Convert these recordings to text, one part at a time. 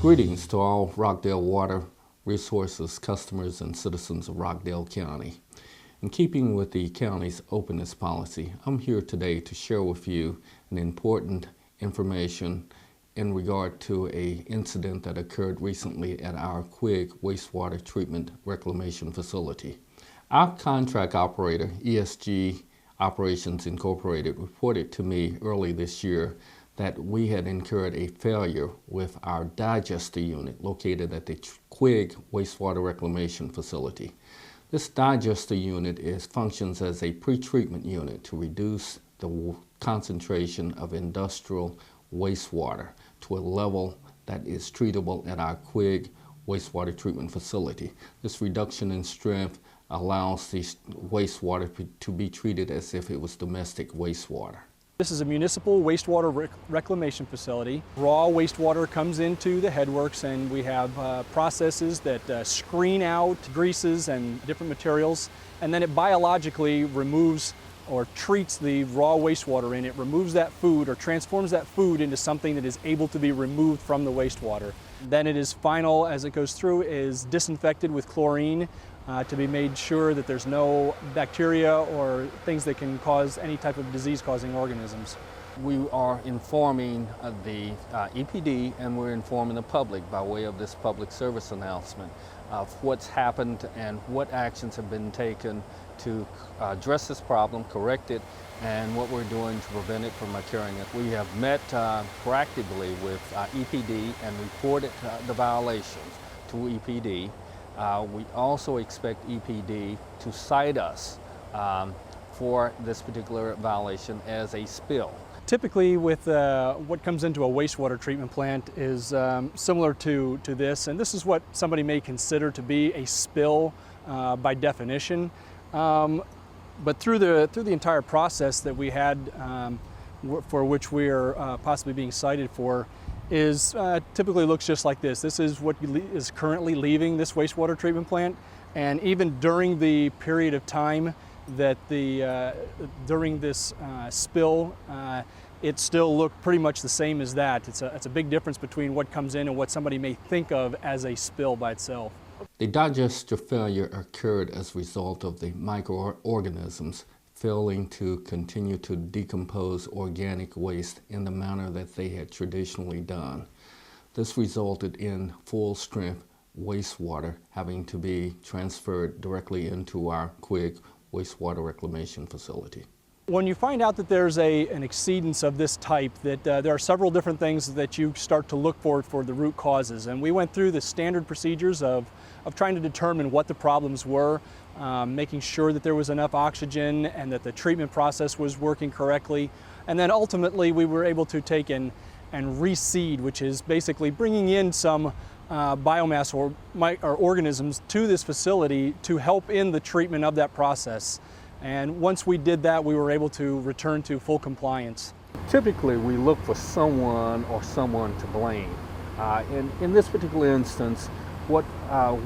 Greetings to all Rockdale Water resources, customers, and citizens of Rockdale County. In keeping with the county's openness policy, I'm here today to share with you an important information in regard to an incident that occurred recently at our Quigg wastewater treatment reclamation facility. Our contract operator, ESG Operations Incorporated, reported to me early this year that we had incurred a failure with our digester unit located at the Quigg wastewater reclamation facility. This digester unit functions as a pretreatment unit to reduce the concentration of industrial wastewater to a level that is treatable at our Quigg wastewater treatment facility. This reduction in strength allows the wastewater to be treated as if it was domestic wastewater. This is a municipal wastewater reclamation facility. Raw wastewater comes into the headworks, and we have processes that screen out greases and different materials, and then it biologically removes or treats the raw wastewater in it, removes that food or transforms that food into something that is able to be removed from the wastewater. Then it is final, as it goes through, is disinfected with chlorine to be made sure that there's no bacteria or things that can cause any type of disease-causing organisms. We are informing the EPD, and we're informing the public by way of this public service announcement of what's happened and what actions have been taken to address this problem, correct it, and what we're doing to prevent it from occurring. We have met proactively with EPD and reported the violations to EPD. We also expect EPD to cite us for this particular violation as a spill. Typically with what comes into a wastewater treatment plant is similar to this, and this is what somebody may consider to be a spill by definition. But through the entire process that we had for which we are possibly being cited for is typically looks just like this. This is what is currently leaving this wastewater treatment plant, and even during the period of time that during this spill, it still looked pretty much the same as that. It's a big difference between what comes in and what somebody may think of as a spill by itself. The digester failure occurred as a result of the microorganisms failing to continue to decompose organic waste in the manner that they had traditionally done. This resulted in full-strength wastewater having to be transferred directly into our Quigg wastewater reclamation facility. When you find out that there's an exceedance of this type, that there are several different things that you start to look for the root causes. And we went through the standard procedures of trying to determine what the problems were, making sure that there was enough oxygen and that the treatment process was working correctly. And then ultimately we were able to take and reseed, which is basically bringing in some biomass or organisms to this facility to help in the treatment of that process. And once we did that, we were able to return to full compliance. Typically, we look for someone or someone to blame. In this particular instance, what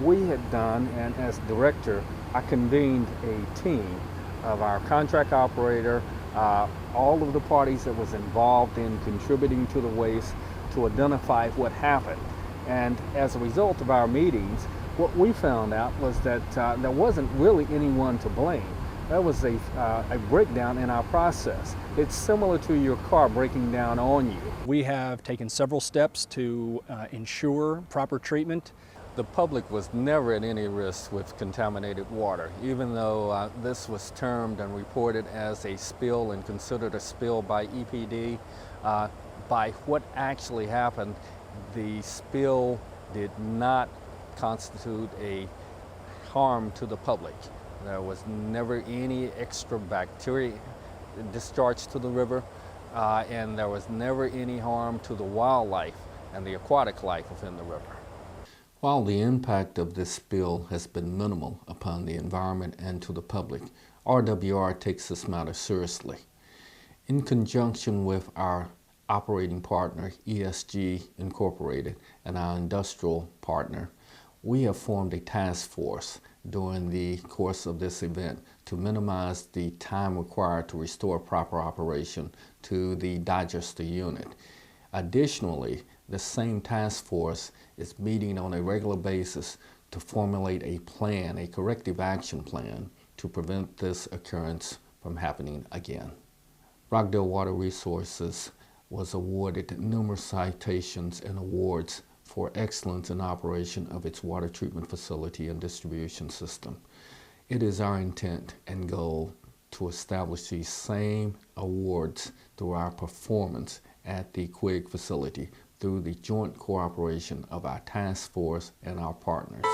we had done, and as director, I convened a team of our contract operator, all of the parties that was involved in contributing to the waste to identify what happened. And as a result of our meetings, what we found out was that there wasn't really anyone to blame. That was a breakdown in our process. It's similar to your car breaking down on you. We have taken several steps to ensure proper treatment. The public was never at any risk with contaminated water, even though this was termed and reported as a spill and considered a spill by EPD. By what actually happened, the spill did not constitute a harm to the public. There was never any extra bacteria discharged to the river, and there was never any harm to the wildlife and the aquatic life within the river. While the impact of this spill has been minimal upon the environment and to the public, RWR takes this matter seriously. In conjunction with our operating partner, ESG Incorporated, and our industrial partner, we have formed a task force during the course of this event to minimize the time required to restore proper operation to the digester unit. Additionally, the same task force is meeting on a regular basis to formulate a plan, a corrective action plan, to prevent this occurrence from happening again. Rockdale Water Resources was awarded numerous citations and awards for excellence in operation of its water treatment facility and distribution system. It is our intent and goal to establish these same awards through our performance at the Quigg facility through the joint cooperation of our task force and our partners.